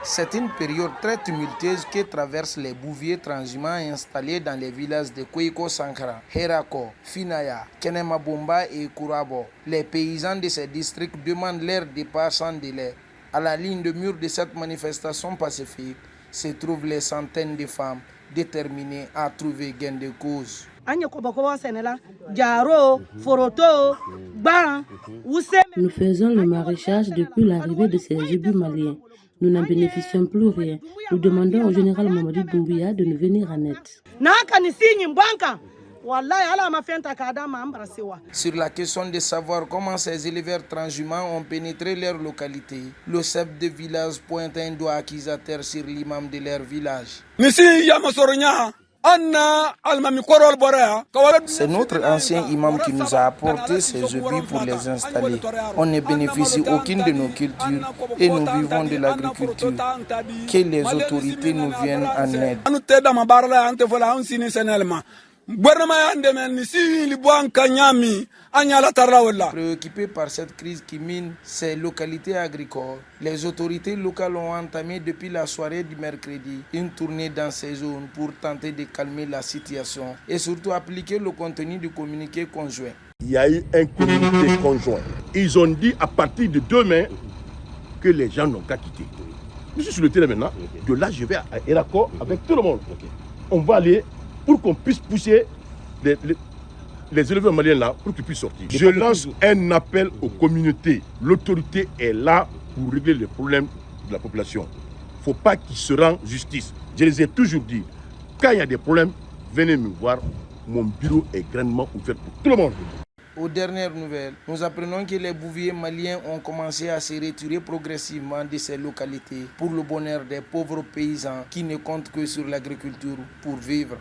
C'est une période très tumultueuse que traversent les bouviers transhumants installés dans les villages de Kweko Sankara, Herako, Finaya, Kenemabomba et Kourabo. Les paysans de ces districts demandent leur départ sans délai. À la ligne de mur de cette manifestation pacifique se trouvent les centaines de femmes déterminées à trouver gain de cause. Nous faisons le maraîchage depuis l'arrivée de ces ébus maliens. Nous n'en bénéficions plus rien. Nous demandons au général Mamadou Doumbouya de nous venir en aide. Sur la question de savoir comment ces éleveurs transhumants ont pénétré leur localité, le chef de village pointe un doigt accusateur sur l'imam de leur village. C'est notre ancien imam qui nous a apporté ces ébus pour les installer. On ne bénéficie aucune de nos cultures et nous vivons de l'agriculture. Que les autorités nous viennent en aide. Préoccupés par cette crise qui mine ces localités agricoles, les autorités locales ont entamé depuis la soirée du mercredi une tournée dans ces zones pour tenter de calmer la situation et surtout appliquer le contenu du communiqué conjoint. Il y a eu un communiqué conjoint. Ils ont dit à partir de demain que les gens n'ont qu'à quitter. Je suis sur le terrain maintenant. De là, je vais à Herako avec tout le monde. On va aller pour qu'on puisse pousser les éleveurs maliens là pour qu'ils puissent sortir. Je lance un appel aux communautés. L'autorité est là pour régler les problèmes de la population. Il ne faut pas qu'ils se rendent justice. Je les ai toujours dit, quand il y a des problèmes, venez me voir. Mon bureau est grandement ouvert pour tout le monde. Aux dernières nouvelles, nous apprenons que les bouviers maliens ont commencé à se retirer progressivement de ces localités pour le bonheur des pauvres paysans qui ne comptent que sur l'agriculture pour vivre.